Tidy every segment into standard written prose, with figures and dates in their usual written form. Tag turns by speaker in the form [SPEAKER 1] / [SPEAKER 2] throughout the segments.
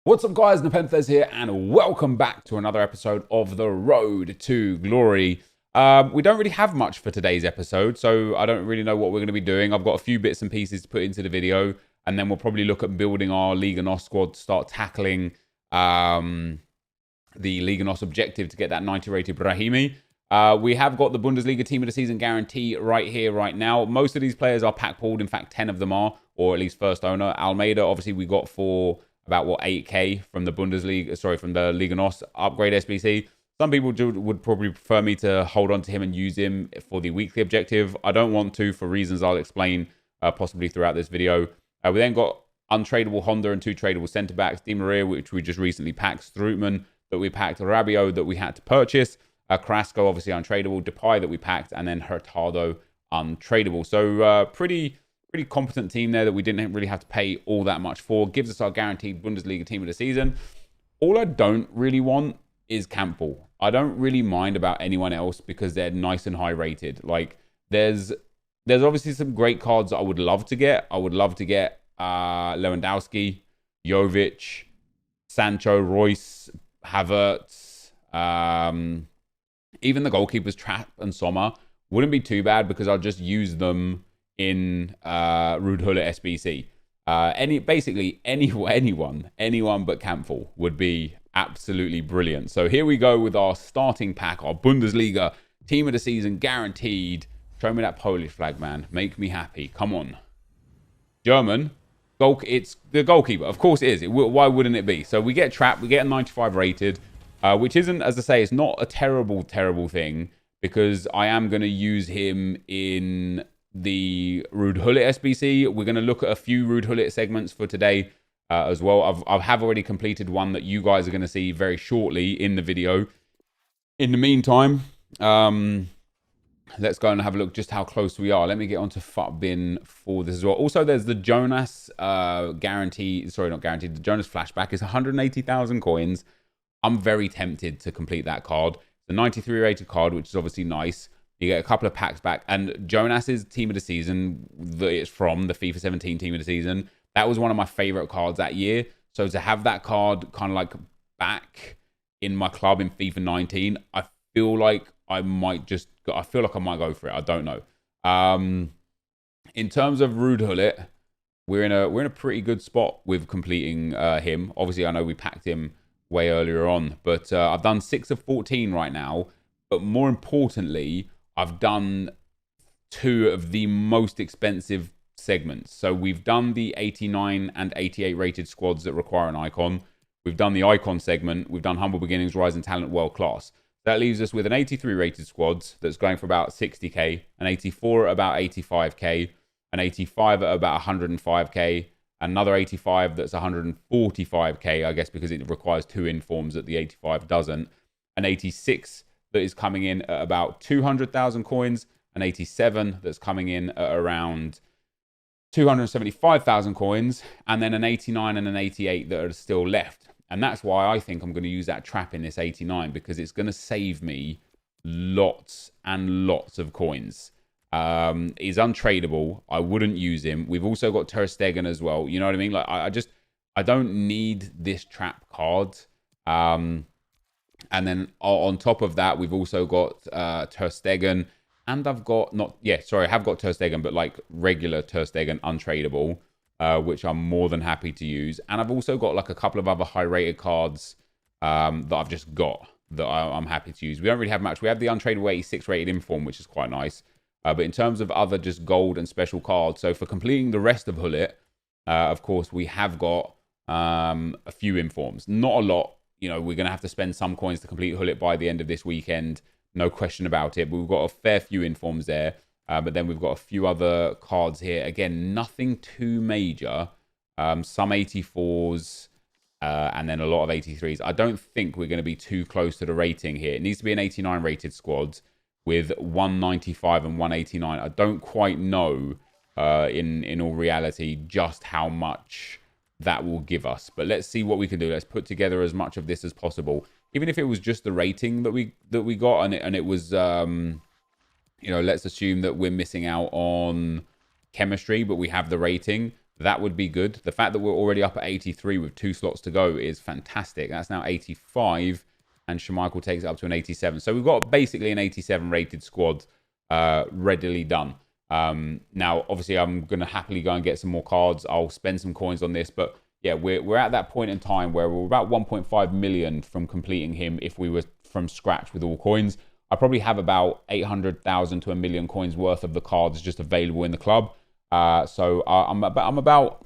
[SPEAKER 1] What's up guys, NepentheZ here and welcome back to another episode of The Road to Glory. We don't really have much for today's episode, so I don't really know what we're going to be doing. I've got a few bits and pieces to put into the video, and then we'll probably look at building our Liga NOS squad to start tackling the Liga NOS objective to get that 90 rated Brahimi. We have got the Bundesliga Team of the Season guarantee right here, right now. Most of these players are pack pulled. In fact, 10 of them are, or at least first owner. Almeida, obviously, we got for about, what, 8k from the Bundesliga, sorry, from the Liga NOS upgrade SBC. Some people would probably prefer me to hold on to him and use him for the weekly objective. I don't want to, for reasons I'll explain possibly throughout this video. We then got untradeable Honda and 2 tradable centre-backs. Di Maria, which we just recently packed. Strootman, that we packed. Rabiot, that we had to purchase. Carrasco, obviously untradeable. Depay, that we packed. And then Hurtado, untradeable. So pretty competent team there that we didn't really have to pay all that much for. Gives us our guaranteed Bundesliga Team of the Season. All I don't really want is Campbell. I don't really mind about anyone else because they're nice and high rated. Like, there's obviously some great cards that I would love to get. I would love to get Lewandowski, Jovic, Sancho, Royce, Havertz, even the goalkeepers, Trapp and Sommer wouldn't be too bad because I'll just use them in Ronaldo SBC. Basically anyone but Campbell would be absolutely brilliant. So here we go with our starting pack, our Bundesliga Team of the Season guaranteed. Show me that Polish flag, man. Make me happy. Come on. German. It's the goalkeeper. Of course it is. Why wouldn't it be? So we get Trapp. We get a 95 rated, which isn't, as I say, it's not a terrible thing because I am going to use him in the Ronaldo SBC. We're going to look at a few Ronaldo segments for today as well. I have already completed one that you guys are going to see very shortly in the video. In the meantime, let's go and have a look just how close we are. Let me get onto FUTBin for this as well. Also, there's the Jonas guarantee. Sorry, not guaranteed. The Jonas Flashback is 180,000 coins. I'm very tempted to complete that card. The 93 rated card, which is obviously nice. You get a couple of packs back. And Jonas's Team of the Season, that it's from the FIFA 17 Team of the Season, that was one of my favorite cards that year. So to have that card kind of like back in my club in FIFA 19, I feel like I might go for it. I don't know. In terms of Ronaldo, we're in a pretty good spot with completing him. Obviously, I know we packed him way earlier on, but I've done 6 of 14 right now. But more importantly, I've done 2 of the most expensive segments. So we've done the 89 and 88 rated squads that require an icon. We've done the icon segment. We've done Humble Beginnings, Rising Talent, World Class. That leaves us with an 83 rated squads that's going for about 60k, an 84 at about 85k, an 85 at about 105k, another 85 that's 145k, I guess because it requires 2 informs that the 85 doesn't, an 86 that is coming in at about 200,000 coins, an 87 that's coming in at around 275,000 coins, and then an 89 and an 88 that are still left. And that's why I think I'm going to use that Trap in this 89, because it's going to save me lots and lots of coins. He's untradeable. I wouldn't use him. We've also got Ter Stegen as well. You know what I mean? Like I don't need this Trap card. And then on top of that, we've also got Ter Stegen, and I have got Ter Stegen, but like regular Ter Stegen untradeable, which I'm more than happy to use. And I've also got like a couple of other high-rated cards that I've just got that I'm happy to use. We don't really have much. We have the untradeable 86 rated inform, which is quite nice. But in terms of other just gold and special cards, so for completing the rest of Gullit, of course, we have got a few informs. Not a lot. You know, we're going to have to spend some coins to complete Gullit by the end of this weekend. No question about it. But we've got a fair few informs there. But then we've got a few other cards here. Again, nothing too major. Some 84s and then a lot of 83s. I don't think we're going to be too close to the rating here. It needs to be an 89 rated squad with 195 and 189. I don't quite know in all reality just how much that will give us, but let's see what we can do. Let's put together as much of this as possible, even if it was just the rating that we got, and it was you know, let's assume that we're missing out on chemistry, but we have the rating. that would be good. The fact that we're already up at 83 with 2 slots to go is fantastic. That's now 85, and Schmeichel takes it up to an 87. So we've got basically an 87 rated squad readily done. Now, obviously, I'm going to happily go and get some more cards. I'll spend some coins on this, but yeah, we're at that point in time where we're about 1.5 million from completing him if we were from scratch with all coins. I probably have about 800,000 to a million coins worth of the cards just available in the club. So I'm about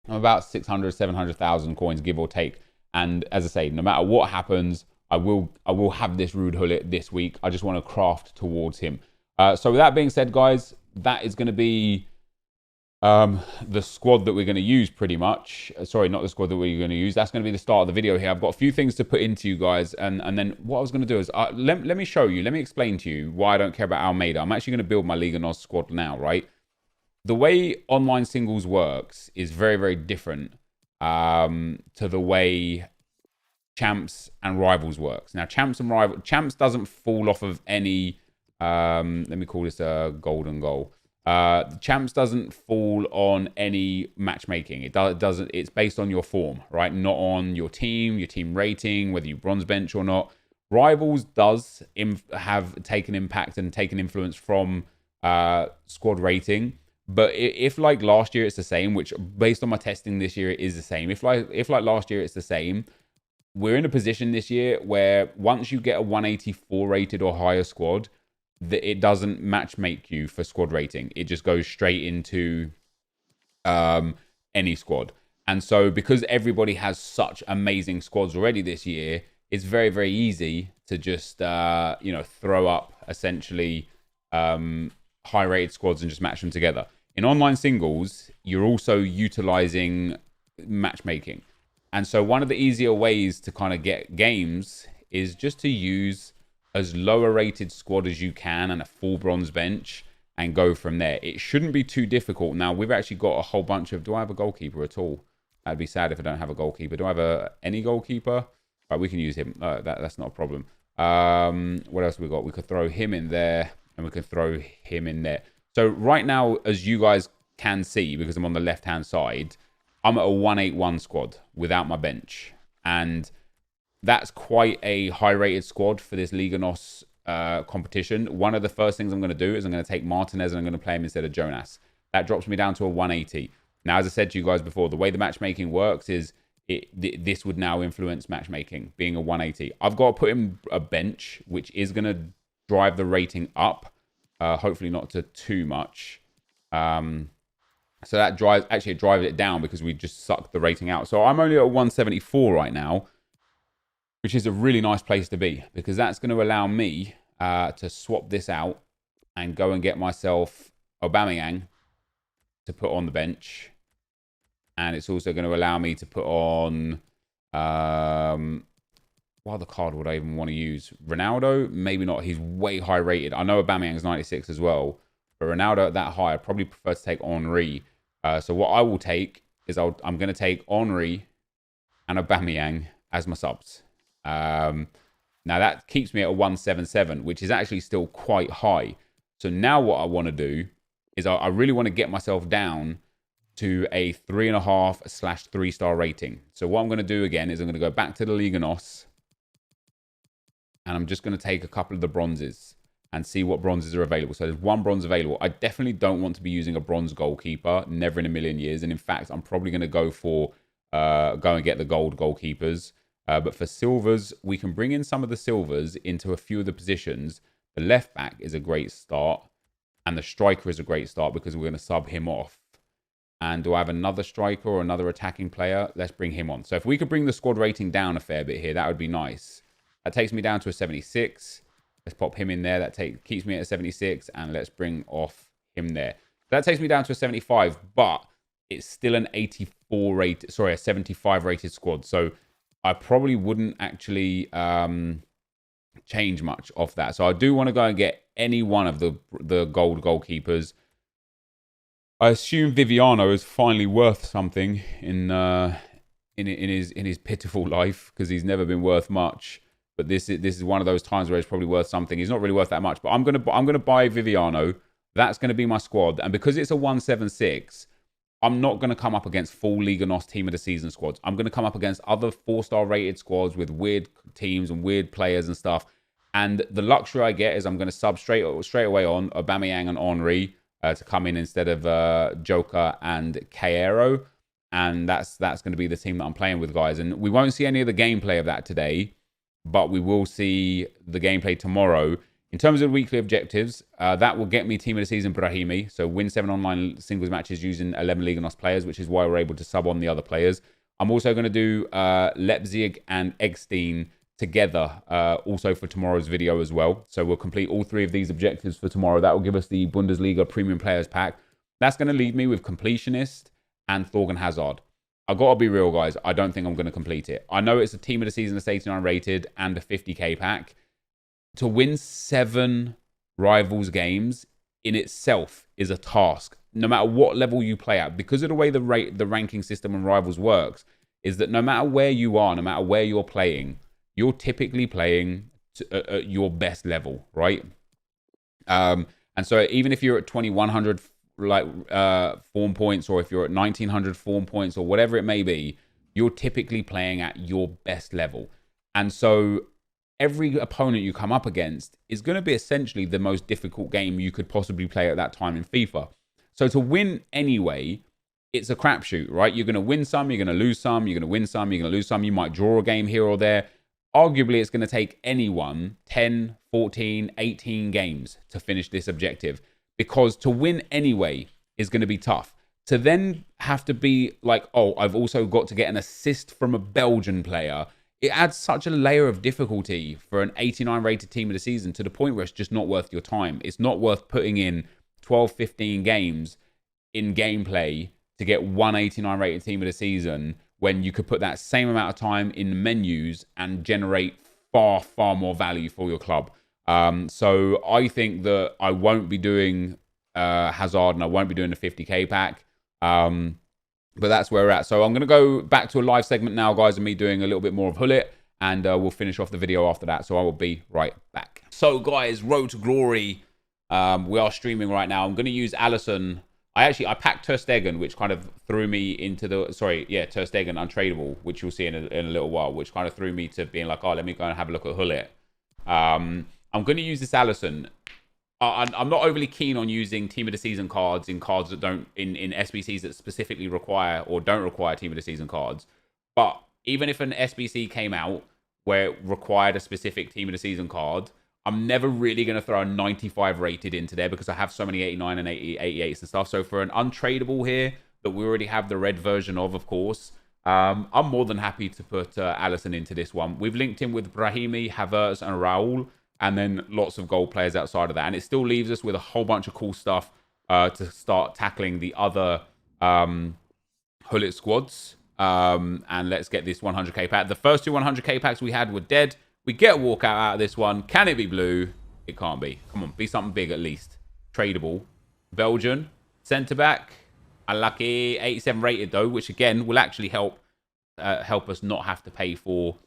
[SPEAKER 1] 600, 700,000 coins, give or take. And as I say, no matter what happens, I will have this Ruud Gullit this week. I just want to craft towards him. So with that being said, guys, that is going to be the squad that we're going to use pretty much. Sorry, not the squad that we're going to use. That's going to be the start of the video here. I've got a few things to put into you guys. And then what I was going to do is, let me show you, let me explain to you why I don't care about Almeida. I'm actually going to build my Liga NOS squad now, right? The way online singles works is very, very different to the way champs and rivals works. Now, champs doesn't fall off of any, let me call this a golden goal. Champs doesn't fall on any matchmaking. It doesn't. It's based on your form, right? Not on your team rating, whether you bronze bench or not. Rivals does have taken impact and taken influence from squad rating. But if like last year it's the same, which based on my testing this year it is the same. If like last year it's the same, we're in a position this year where once you get a 184 rated or higher squad, it doesn't matchmake you for squad rating. It just goes straight into any squad. And so because everybody has such amazing squads already this year, it's very, very easy to just throw up essentially high rated squads and just match them together. In online singles, you're also utilizing matchmaking. And so one of the easier ways to kind of get games is just to use as lower rated squad as you can and a full bronze bench and go from there. It shouldn't be too difficult. Now, we've actually got a whole bunch of... Do I have a goalkeeper at all? That'd be sad if I don't have a goalkeeper. Do I have any goalkeeper? Right, we can use him. That's not a problem. What else have we got? We could throw him in there and we could throw him in there. So right now, as you guys can see, because I'm on the left-hand side, I'm at a 181 squad without my bench. And that's quite a high-rated squad for this Liga NOS competition. One of the first things I'm going to do is I'm going to take Martinez and I'm going to play him instead of Jonas. That drops me down to a 180. Now, as I said to you guys before, the way the matchmaking works is this would now influence matchmaking, being a 180. I've got to put in a bench, which is going to drive the rating up. Hopefully not to too much. So that drives it down because we just sucked the rating out. So I'm only at 174 right now, which is a really nice place to be because that's going to allow me to swap this out and go and get myself Aubameyang to put on the bench. And it's also going to allow me to put on... what other card would I even want to use? Ronaldo? Maybe not. He's way high rated. I know Aubameyang's 96 as well. But Ronaldo at that high, I'd probably prefer to take Henry. So what I will take is I'm going to take Henry and Aubameyang as my subs. Now that keeps me at a 177, which is actually still quite high. So now what I want to do is I really want to get myself down to a 3.5/3-star rating. So what I'm going to do again is I'm going to go back to the Liga NOS. And I'm just going to take a couple of the bronzes and see what bronzes are available. So there's one bronze available. I definitely don't want to be using a bronze goalkeeper. Never in a million years. And in fact, I'm probably going to go for go and get the gold goalkeepers. But for silvers, we can bring in some of the silvers into a few of the positions. The left back is a great start. And the striker is a great start because we're going to sub him off. And do I have another striker or another attacking player? Let's bring him on. So if we could bring the squad rating down a fair bit here, that would be nice. That takes me down to a 76. Let's pop him in there. That keeps me at a 76. And let's bring off him there. That takes me down to a 75. But it's still an 84 rated... Sorry, a 75 rated squad. So I probably wouldn't actually change much off that. So I do want to go and get any one of the gold goalkeepers. I assume Viviano is finally worth something in his pitiful life. Because he's never been worth much. But this is one of those times where it's probably worth something. He's not really worth that much. But I'm gonna buy Viviano. That's gonna be my squad. And because it's a 176, I'm not going to come up against full Liga NOS team of the season squads. I'm going to come up against other 4-star rated squads with weird teams and weird players and stuff. And the luxury I get is I'm going to sub straight away on Aubameyang and Henry to come in instead of Joker and Caero. And that's going to be the team that I'm playing with, guys. And we won't see any of the gameplay of that today, but we will see the gameplay tomorrow. In terms of weekly objectives, that will get me Team of the Season Brahimi. So win 7 online singles matches using 11 Liga NOS players, which is why we're able to sub on the other players. I'm also going to do Leipzig and Eggstein together also for tomorrow's video as well. So we'll complete all 3 of these objectives for tomorrow. That will give us the Bundesliga Premium Players Pack. That's going to leave me with Completionist and Thorgan Hazard. I've got to be real, guys. I don't think I'm going to complete it. I know it's a Team of the Season that's 89 rated and a 50k pack. To win 7 Rivals games in itself is a task, no matter what level you play at. Because of the way the ranking system and Rivals works, is that no matter where you are, no matter where you're playing, you're typically playing at your best level, right? And so even if you're at 2100 form points, or if you're at 1900 form points, or whatever it may be, you're typically playing at your best level. And so every opponent you come up against is going to be essentially the most difficult game you could possibly play at that time in FIFA. So to win anyway, it's a crapshoot, right? You're going to win some, you're going to lose some, you're going to win some, you're going to lose some. You might draw a game here or there. Arguably, it's going to take anyone 10, 14, 18 games to finish this objective, because to win anyway is going to be tough. To then have to be like, oh, I've also got to get an assist from a Belgian player. It adds such a layer of difficulty for an 89 rated team of the season, to the point where it's just not worth your time. It's not worth putting in 12, 15 games in gameplay to get one 89 rated team of the season, when you could put that same amount of time in menus and generate far, far more value for your club. So I think that I won't be doing Hazard, and I won't be doing the 50k pack. But that's where we're at. So I'm going to go back to a live segment now, guys, and me doing a little bit more of Gullit, and we'll finish off the video after that. So I will be right back. So, guys, Road to Glory. We are streaming right now. I'm going to use Alisson. I packed Ter Stegen, which kind of threw me into the... Sorry, yeah, Ter Stegen untradeable, which you'll see in a little while, which kind of threw me to being like, oh, let me go and have a look at Gullit. I'm going to use this Alisson. I'm not overly keen on using Team of the Season cards in cards that don't... In SBCs that specifically require or don't require Team of the Season cards. But even if an SBC came out where it required a specific Team of the Season card, I'm never really going to throw a 95 rated into there, because I have so many 89 and 88s and stuff. So for an untradeable here that we already have the red version of course, I'm more than happy to put Alisson into this one. We've linked him with Brahimi, Havertz and Raul, and then lots of gold players outside of that. And it still leaves us with a whole bunch of cool stuff to start tackling the other Gullit squads. And let's get this 100k pack. The first 2 100k packs we had were dead. We get a walkout out of this one. Can it be blue? It can't be. Come on, be something big at least. Tradable. Belgian. Centre-back. Unlucky. 87 rated though, which again will actually help us not have to pay for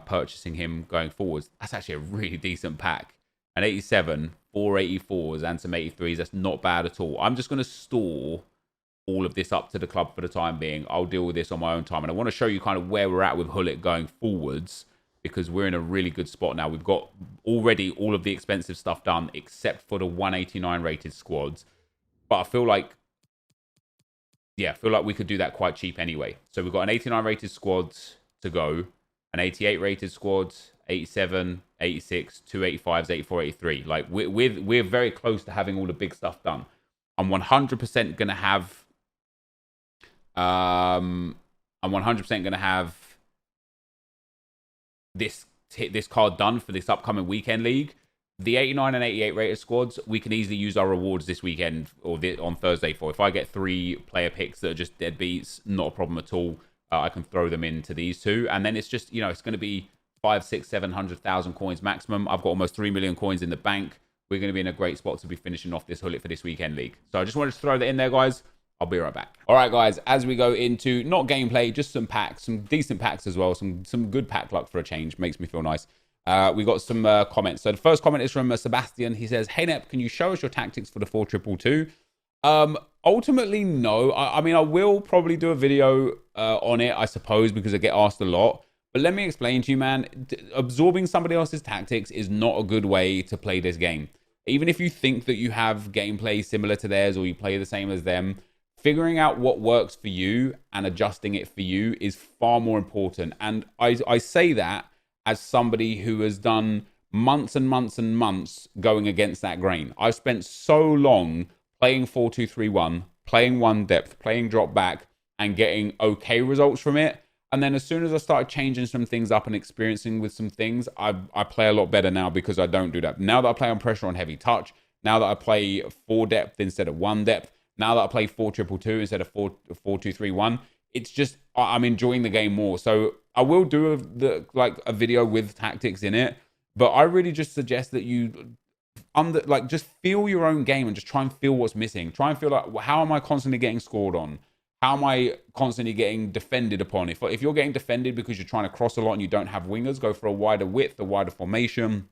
[SPEAKER 1] purchasing him going forwards. That's actually a really decent pack. An 87, 4 84s and some 83s. That's not bad at all. I'm just going to store all of this up to the club for the time being. I'll deal with this on my own time. And I want to show you kind of where we're at with Gullit going forwards, because we're in a really good spot now. We've got already all of the expensive stuff done, except for the 189 rated squads. But I feel like we could do that quite cheap anyway. So we've got an 89 rated squads to go, an 88 rated squads, 87, 86, 285s, 84, 83. Like we're very close to having all the big stuff done. I'm 100% going to have this card done for this upcoming weekend league. The 89 and 88 rated squads, we can easily use our rewards this weekend or on Thursday for. If I get 3 player picks that are just deadbeats, not a problem at all. I can throw them into these 2, and then it's just, you know, it's going to be 5, 6, 700,000 coins maximum. I've got almost 3 million coins in the bank. We're going to be in a great spot to be finishing off this Gullit for this weekend league. So I just wanted to throw that in there, guys. I'll be right back. All right, guys, as we go into not gameplay, just some packs, some decent packs as well, some good pack luck for a change. Makes me feel nice. We got some comments. So the first comment is from Sebastian. He says, "Hey Nep, can you show us your tactics for the 4-2-2-2?" Ultimately, no. I mean, I will probably do a video on it, I suppose, because I get asked a lot. But let me explain to you, man. Absorbing somebody else's tactics is not a good way to play this game. Even if you think that you have gameplay similar to theirs or you play the same as them, figuring out what works for you and adjusting it for you is far more important. And I say that as somebody who has done months and months and months going against that grain. I've spent so long playing 4-2-3-1, playing one depth, playing drop back, and getting okay results from it. And then as soon as I started changing some things up and experiencing with some things, I play a lot better now because I don't do that. Now that I play on pressure on heavy touch, now that I play 4 depth instead of 1 depth, now that I play 4-2-2 instead of 4-2-3-1, it's just, I'm enjoying the game more. So I will do a video with tactics in it, but I really just suggest that you just feel your own game and just try and feel what's missing. Try and feel like, how am I constantly getting scored on? How am I constantly getting defended upon? If you're getting defended because you're trying to cross a lot and you don't have wingers, go for a wider width, a wider formation.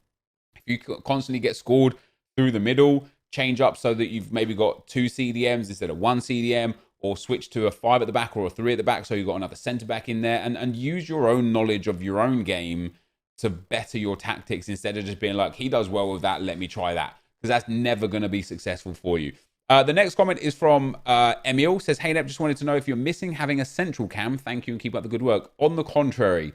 [SPEAKER 1] If you constantly get scored through the middle, change up so that you've maybe got 2 CDMs instead of 1 CDM, or switch to a 5 at the back or a 3 at the back so you've got another centre back in there, and use your own knowledge of your own game to better your tactics instead of just being like, he does well with that, let me try that. Because that's never going to be successful for you. The next comment is from Emil. Says, hey, Nep, just wanted to know if you're missing having a central cam. Thank you and keep up the good work. On the contrary,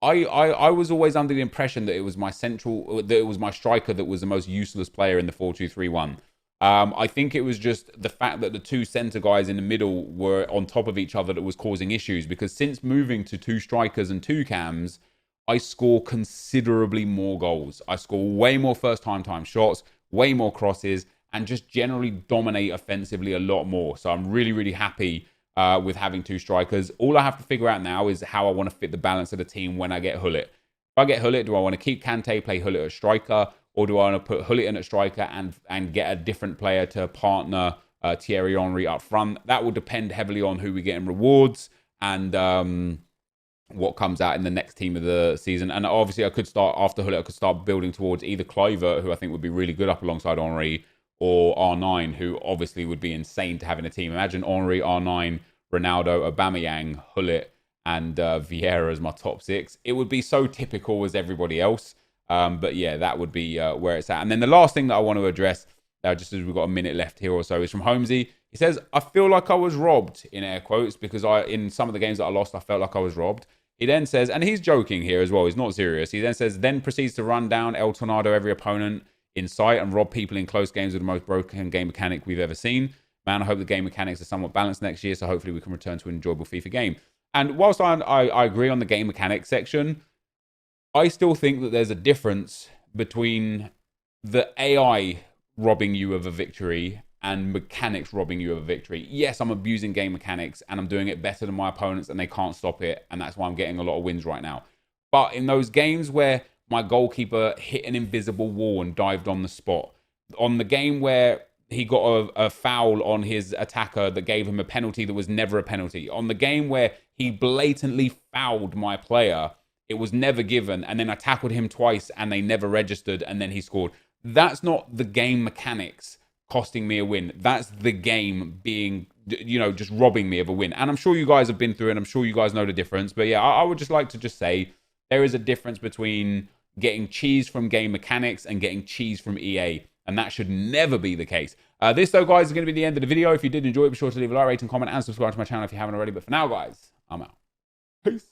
[SPEAKER 1] I was always under the impression that it was my striker that was the most useless player in the 4-2-3-1. I think it was just the fact that the 2 centre guys in the middle were on top of each other that was causing issues. Because since moving to 2 strikers and 2 cams, I score considerably more goals. I score way more first-time shots, way more crosses, and just generally dominate offensively a lot more. So I'm really, really happy with having 2 strikers. All I have to figure out now is how I want to fit the balance of the team when I get Gullit. If I get Gullit, do I want to keep Kante, play Gullit as striker, or do I want to put Gullit in at striker and get a different player to partner Thierry Henry up front? That will depend heavily on who we get in rewards and what comes out in the next team of the season. And obviously I could start, after Gullit, I could start building towards either Kluivert, who I think would be really good up alongside Henry, or R9, who obviously would be insane to have in a team. Imagine Henry, R9, Ronaldo, Aubameyang, Gullit, and Vieira as my top 6. It would be so typical as everybody else. But yeah, that would be where it's at. And then the last thing that I want to address, just as we've got a minute left here or so, is from Holmesy. He says, I feel like I was robbed, in air quotes, because in some of the games that I lost, I felt like I was robbed. He then says, and he's joking here as well, he's not serious. He then says, then proceeds to run down El Tornado every opponent in sight and rob people in close games with the most broken game mechanic we've ever seen. Man, I hope the game mechanics are somewhat balanced next year, so hopefully we can return to an enjoyable FIFA game. And whilst I agree on the game mechanics section, I still think that there's a difference between the AI robbing you of a victory and mechanics robbing you of a victory. Yes, I'm abusing game mechanics and I'm doing it better than my opponents and they can't stop it, and that's why I'm getting a lot of wins right now. But in those games where my goalkeeper hit an invisible wall and dived on the spot, on the game where he got a foul on his attacker that gave him a penalty that was never a penalty, on the game where he blatantly fouled my player, it was never given, and then I tackled him twice and they never registered and then he scored. That's not the game mechanics costing me a win. That's the game being, just robbing me of a win. And I'm sure you guys have been through it, and I'm sure you guys know the difference. But yeah, I would just like to just say there is a difference between getting cheese from game mechanics and getting cheese from EA. And that should never be the case. This, though, guys, is going to be the end of the video. If you did enjoy it, be sure to leave a like, rate, and comment, and subscribe to my channel if you haven't already. But for now, guys, I'm out. Peace.